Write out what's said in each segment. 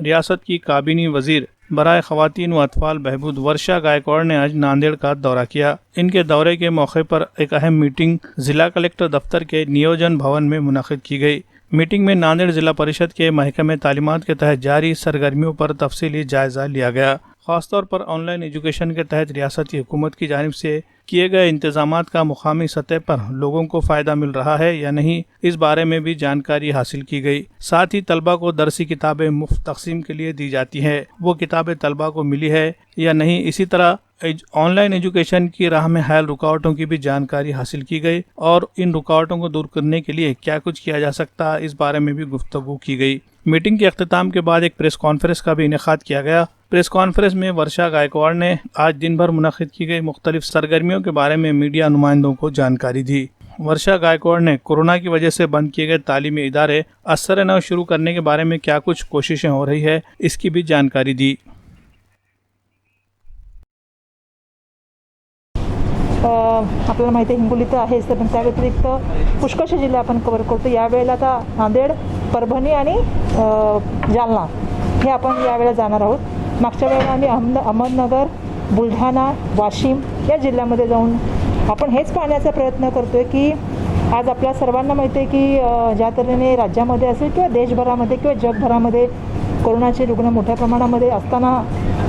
रियासत की काबीनी वजीर बराए ख़वातीन व अतफाल बहबूद वर्षा गायकवाड़ ने आज नांदेड़ का दौरा किया। इनके दौरे के मौके पर एक अहम मीटिंग जिला कलेक्टर दफ्तर के नियोजन भवन में मुनक़िद की गई। मीटिंग में नांदेड़ जिला परिषद के महकमे तालीमात के तहत जारी सरगर्मियों पर तफसीली जायजा लिया गया। खासतौर पर ऑनलाइन एजुकेशन के तहत रियासती हुकूमत की जानिब से किए गए इंतजामात का मुकामी सतह पर लोगों को फ़ायदा मिल रहा है या नहीं, इस बारे में भी जानकारी हासिल की गई। साथ ही तलबा को दरसी किताबें मुफ्त तकसीम के लिए दी जाती हैं, वो किताबें तलबा को मिली है या नहीं। इसी तरह ऑनलाइन एजुकेशन की राह में हायल रुकावटों की भी जानकारी हासिल की गई और इन रुकावटों को दूर करने के लिए क्या कुछ किया जा सकता है, इस बारे में भी गुफ्तगू की गई। मीटिंग के अख्ताम के बाद एक प्रेस कॉन्फ्रेंस का भी इनेकाद किया गया। प्रेस कॉन्फ्रेंस में वर्षा गायकवाड़ ने आज दिन भर मुनक़िद की गई मुख्तलिफ सरगर्मियों के बारे में मीडिया नुमाइंदों को जानकारी दी। वर्षा गायकवाड़ ने कोरोना की वजह से बंद किए गए तालीमी इदारे असर नौ शुरू करने के बारे में क्या कुछ कोशिशें हो रही है, इसकी भी जानकारी दी। आपल्याला माहिती आहे हिंगोली तर आहेच, पण त्या व्यतिरिक्त पुष्कळशे जिल्हे आपण कव्हर करतो। यावेळेला आता नांदेड, परभणी आणि जालना हे आपण यावेळेला जाणार आहोत। मागच्या वेळेला आम्ही अहमदनगर, बुलढाणा, वाशिम या जिल्ह्यामध्ये जाऊन आपण हेच पाहण्याचा प्रयत्न करतोय की आज आपल्या सर्वांना माहिती आहे की ज्या तऱ्हेने राज्यामध्ये असेल किंवा देशभरामध्ये किंवा जगभरामध्ये कोरोनाचे रुग्ण मोठ्या प्रमाणामध्ये असताना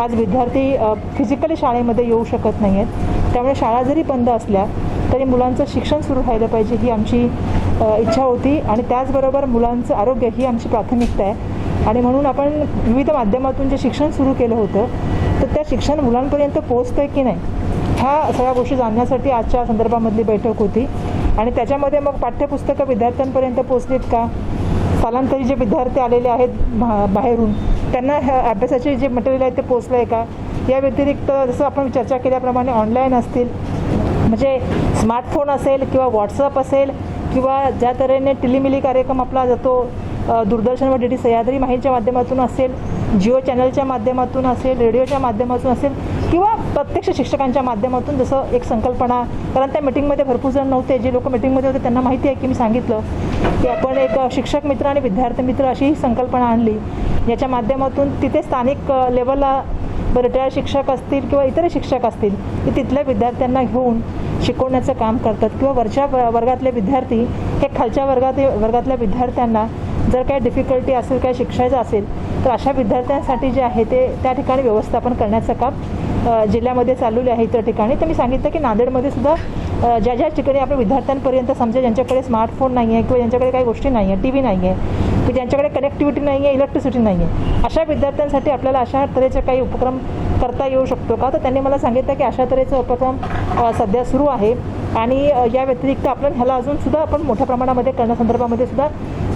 आज विद्यार्थी फिजिकली शाळेमध्ये येऊ शकत नाही आहेत। त्यामुळे शाळा जरी बंद असल्या तरी मुलांचं शिक्षण सुरू राहिलं पाहिजे ही आमची इच्छा होती आणि त्याचबरोबर मुलांचं आरोग्य ही आमची प्राथमिकता आहे। आणि म्हणून आपण विविध माध्यमातून जे शिक्षण सुरू केलं होतं तर त्या शिक्षण मुलांपर्यंत पोहोचतं आहे की नाही ह्या सगळ्या गोष्टी जाणण्यासाठी आजच्या संदर्भामधली बैठक होती। आणि त्याच्यामध्ये मग पाठ्यपुस्तकं विद्यार्थ्यांपर्यंत पोहोचलीत का, स्थलांतरित जे विद्यार्थी आलेले आहेत बाहेरून त्यांना अभ्यासाचे जे मटेरियल आहे ते पोहोचलं आहे का, या व्यतिरिक्त जसं आपण चर्चा केल्याप्रमाणे ऑनलाईन असतील म्हणजे स्मार्टफोन असेल किंवा व्हॉट्सअप असेल किंवा ज्या तऱ्हेने टिलीमिली कार्यक्रम आपला जातो दूरदर्शनवर डी सह्याद्री माहितीच्या माध्यमातून असेल, जिओ चॅनलच्या माध्यमातून असेल, रेडिओच्या माध्यमातून असेल किंवा प्रत्यक्ष शिक्षकांच्या माध्यमातून जसं एक संकल्पना, कारण त्या मीटिंगमध्ये भरपूर जण नव्हते, जे लोक मीटिंगमध्ये होते त्यांना माहिती आहे की मी सांगितलं की आपण एक शिक्षक मित्र आणि विद्यार्थी मित्र अशी संकल्पना आणली, याच्या माध्यमातून तिथे स्थानिक लेवलला रिटायर्ड शिक्षक असतील किंवा इतर शिक्षक असतील ते तिथल्या विद्यार्थ्यांना घेऊन शिकवण्याचं काम करतात किंवा वरच्या वर्गातले विद्यार्थी हे खालच्या वर्गातल्या विद्यार्थ्यांना जर काही डिफिकल्टी असेल, काही शिक्षायचं असेल तर अशा विद्यार्थ्यांसाठी जे आहे ते त्या ठिकाणी व्यवस्थापन करण्याचं काम जिल्ह्यामध्ये चाललेले आहे। इतर ठिकाणी तर मी सांगितलं की नांदेडमध्ये सुद्धा ज्या ज्या ठिकाणी आपण विद्यार्थ्यांपर्यंत समजा ज्यांच्याकडे स्मार्टफोन नाही आहे किंवा ज्यांच्याकडे काही गोष्टी नाही आहे, TV नाही आहे की ज्यांच्याकडे कनेक्टिव्हिटी नाही आहे, इलेक्ट्रिसिटी नाही आहे, अशा विद्यार्थ्यांसाठी आपल्याला अशा तऱ्हेचे काही उपक्रम करता येऊ शकतो का, तर त्यांनी मला सांगितलं की अशा तऱ्हेचा उपक्रम सध्या सुरू आहे आणि या व्यतिरिक्त आपण ह्याला अजून सुद्धा आपण मोठ्या प्रमाणामध्ये करण्यासंदर्भामध्ये सुद्धा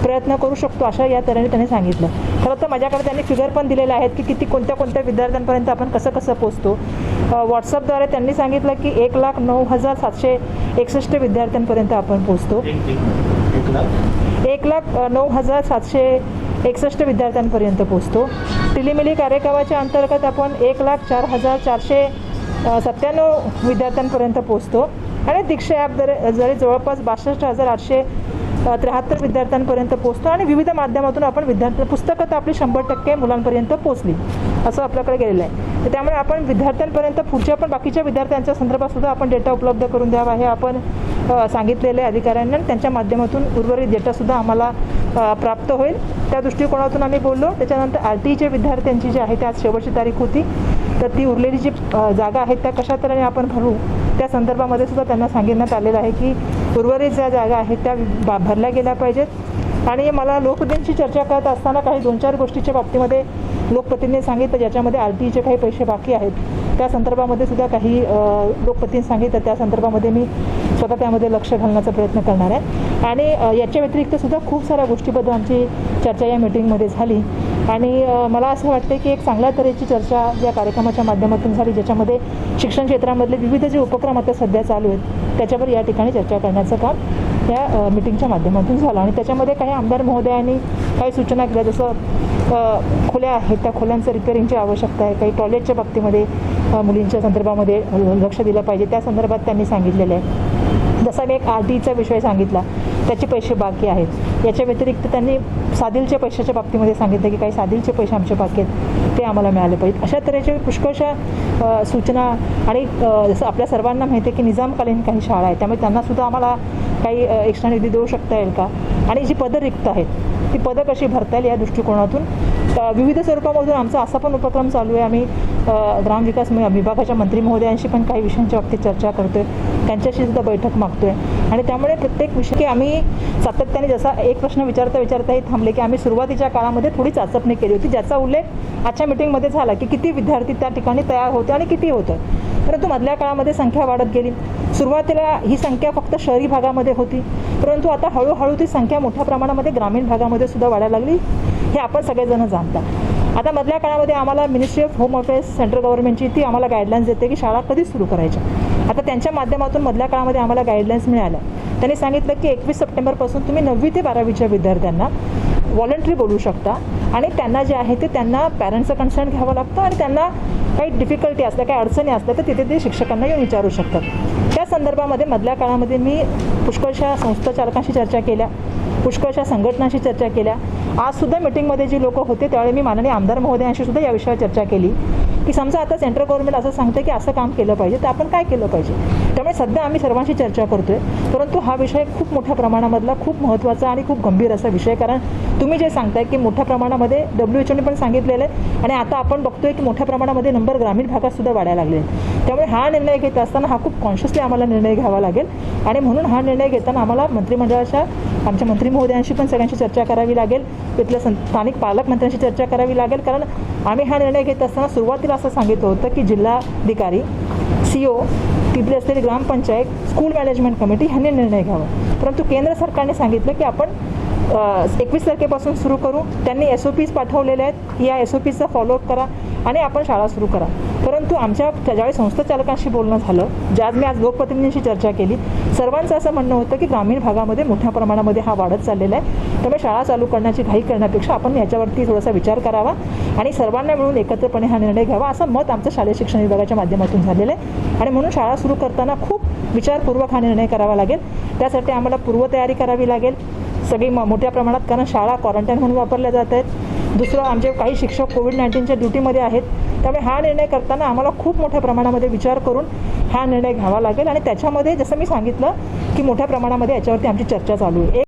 प्रयत्न करू शकतो अशा या तऱ्हेने त्यांनी सांगितलं। खरं तर माझ्याकडे त्यांनी फिगर पण दिलेले आहेत की किती कोणत्या विद्यार्थ्यांपर्यंत आपण कसं पोहोचतो। व्हॉट्सअपद्वारे त्यांनी सांगितलं की 1,09,761 विद्यार्थ्यांपर्यंत आपण पोहोचतो, 1,09,761 विद्यार्थ्यांपर्यंत पोहोचतो। टिलीमिली कार्यक्रमाच्या अंतर्गत आपण 1,04,497 विद्यार्थ्यांपर्यंत पोहोचतो आणि दीक्षा ॲप जरी जवळपास 62,873 विद्यार्थ्यांपर्यंत पोहोचतो आणि विविध माध्यमातून आपण पुस्तकं तर आपली 100% मुलांपर्यंत पोहोचली असं आपल्याकडे गेलेलं आहे। तर त्यामुळे आपण विद्यार्थ्यांपर्यंत पुढच्या पण बाकीच्या विद्यार्थ्यांच्या संदर्भात सुद्धा आपण डेटा उपलब्ध करून द्यावा हे आपण सांगितलेले अधिकाऱ्यांना, त्यांच्या माध्यमातून उर्वरित डेटासुद्धा आम्हाला प्राप्त होईल त्या दृष्टिकोनातून आम्ही बोललो। त्याच्यानंतर RTचे विद्यार्थ्यांची जी आहे त्या आज शेवटची तारीख होती, तर ती उरलेली जी जागा आहेत त्या कशा तऱ्हेने आपण भरू त्या संदर्भामध्ये सुद्धा त्यांना सांगण्यात आलेलं आहे की उर्वरित ज्या जागा आहेत त्या भरल्या गेल्या पाहिजेत। आणि मला लोकप्रतिनिधींची चर्चा करत असताना काही 2-4 गोष्टीच्या बाबतीमध्ये लोकप्रतिनिधींनी सांगितलं ज्याच्यामध्ये RTचे काही पैसे बाकी आहेत त्या संदर्भामध्ये सुद्धा काही लोकप्रतिनिधी सांगितलं, त्या संदर्भामध्ये मी स्वतः त्यामध्ये लक्ष घालण्याचा प्रयत्न करणार आहे। आणि याच्या व्यतिरिक्त सुद्धा खूप साऱ्या गोष्टीबद्दल आमची चर्चा या मीटिंगमध्ये झाली आणि मला असं वाटतं की एक चांगल्या तऱ्हेची चर्चा या कार्यक्रमाच्या माध्यमातून झाली, ज्याच्यामध्ये शिक्षण क्षेत्रामधले विविध जे उपक्रम आता सध्या चालू आहेत त्याच्यावर या ठिकाणी चर्चा करण्याचं काम या मीटिंगच्या माध्यमातून झालं। आणि त्याच्यामध्ये काही आमदार महोदयांनी काही सूचना केल्या, जसं खोल्या आहेत त्या खोल्यांचं रिपेअरिंगची आवश्यकता आहे, काही टॉयलेटच्या बाबतीमध्ये मुलींच्या संदर्भामध्ये लक्ष दिलं पाहिजे त्या संदर्भात त्यांनी सांगितलेलं आहे। जसा मी एक RTचा विषय सांगितला त्याचे पैसे बाकी आहेत. याच्या व्यतिरिक्त त्यांनी सादिलचे पैशाच्या बाबतीमध्ये सांगितलं की काही सादिलचे पैसे आमचे बाकी आहेत, ते आम्हाला मिळाले पाहिजेत. अशा तऱ्हेच्या पुष्कळशा सूचना आणि जसं आपल्या सर्वांना माहिती आहे की निजामकालीन काही शाळा आहेत, त्यामुळे त्यांनासुद्धा आम्हाला काही एक्स्ट्रा निधी देऊ शकता येईल का, आणि जी पदं रिक्त आहेत ती पदं कशी भरता येईल या दृष्टिकोनातून विविध स्वरूपामधून आमचा असा पण उपक्रम चालू आहे. आम्ही ग्रामविकास विभागाच्या मंत्री महोदयांशी पण काही विषयांच्या बाबतीत चर्चा करतो आहे, त्यांच्याशी सुद्धा बैठक मागतो आहे. आणि त्यामुळे प्रत्येक विषय की आम्ही सातत्याने, जसा एक प्रश्न विचारताही थांबले की आम्ही सुरुवातीच्या काळामध्ये थोडी चाचपणी केली होती, ज्याचा उल्लेख आजच्या मिटिंगमध्ये झाला की किती विद्यार्थी त्या ठिकाणी तयार होते आणि किती होतं. परंतु मधल्या काळामध्ये संख्या वाढत गेली. सुरुवातीला ही संख्या फक्त शहरी भागामध्ये होती, परंतु आता हळूहळू ती संख्या मोठ्या प्रमाणामध्ये ग्रामीण भागामध्ये सुद्धा वाढायला लागली, हे आपण सगळेजण जाणतात. आता मधल्या काळामध्ये आम्हाला ministry of home affairs central गव्हर्नमेंटची ती आम्हाला गाईडलाईन्स देते की शाळा कधी सुरू करायच्या. आता त्यांच्या माध्यमातून मधल्या काळामध्ये आम्हाला गाईडलाईन्स मिळाल्या. त्यांनी सांगितलं की 21 सप्टेंबरपासून तुम्ही 9वी ते 12वीच्या विद्यार्थ्यांना व्हॉलंटरी बोलू शकता, आणि त्यांना जे आहे ते त्यांना पॅरेंट्सचं कन्सर्न घ्यावं लागतं, आणि त्यांना काही डिफिकल्टी असल्या, काही अडचणी असल्या तर तिथे ते शिक्षकांना येऊन विचारू शकतात. त्या संदर्भामध्ये मधल्या काळामध्ये मी पुष्कळशा संस्था चालकांशी चर्चा केल्या, पुष्कळशा संघटनांशी चर्चा केल्या. आजसुद्धा मिटिंगमध्ये जी लोक होते त्यावेळी मी माननीय आमदार महोदयांशी सुद्धा या विषयावर चर्चा केली की समजा आता सेंट्रल गव्हर्नमेंट असं सांगते की असं काम केलं पाहिजे, तर आपण काय केलं पाहिजे. त्यामुळे सध्या आम्ही सर्वांशी चर्चा करतो आहे, परंतु हा विषय खूप मोठ्या प्रमाणामधला, खूप महत्त्वाचा आणि खूप गंभीर असा विषय. कारण तुम्ही जे सांगताय की मोठ्या प्रमाणामध्ये WHO पण सांगितलेलं आहे, आणि आता आपण बघतोय की मोठ्या प्रमाणामध्ये नंबर ग्रामीण भागात सुद्धा वाढायला लागले. त्यामुळे हा निर्णय घेत असताना हा खूप कॉन्शियसली आम्हाला निर्णय घ्यावा लागेल, आणि म्हणून हा निर्णय घेताना आम्हाला मंत्रिमंडळाच्या आमच्या मंत्री महोदयांशी पण सगळ्यांशी चर्चा करावी लागेल, तिथल्या स्थानिक पालकमंत्र्यांशी चर्चा करावी लागेल. कारण आम्ही हा निर्णय घेत असताना सुरुवातीला असं सांगितलं होतं की जिल्हाधिकारी, CO, तिथली असलेली ग्रामपंचायत, स्कूल मॅनेजमेंट कमिटी ह्यांनी निर्णय घ्यावा. परंतु केंद्र सरकारने सांगितलं की आपण 21 तारखेपासून सुरू करू. त्यांनी SOPs पाठवलेले आहेत, या SOPsचा फॉलोअप करा आणि आपण शाळा सुरू करा. परंतु आमच्या ज्यावेळी संस्था चालकांशी बोलणं झालं, मी आज लोकप्रतिनिधींशी चर्चा केली, सर्वांचं असं म्हणणं होतं की ग्रामीण भागामध्ये मोठ्या प्रमाणामध्ये हा वाढत चाललेला आहे, त्यामुळे शाळा चालू करण्याची घाई करण्यापेक्षा आपण याच्यावरती थोडासा विचार करावा आणि सर्वांना मिळून एकत्रपणे हा निर्णय घ्यावा, असं मत आमचं शालेय शिक्षण विभागाच्या माध्यमातून झालेलं आहे. आणि म्हणून शाळा सुरू करताना खूप विचारपूर्वक हा निर्णय करावा लागेल. त्यासाठी आम्हाला पूर्वतयारी करावी लागेल सगळी मोठ्या प्रमाणात, कारण शाळा क्वारंटाईन म्हणून वापरल्या जात आहेत. दुसरं, आमचे काही शिक्षक COVID-19च्या ड्युटीमध्ये आहेत, त्यामुळे हा निर्णय करताना आम्हाला खूप मोठ्या प्रमाणामध्ये विचार करून हा निर्णय घ्यावा लागेल. आणि त्याच्यामध्ये जसं मी सांगितलं की मोठ्या प्रमाणामध्ये याच्यावरती आमची चर्चा चालू आहे.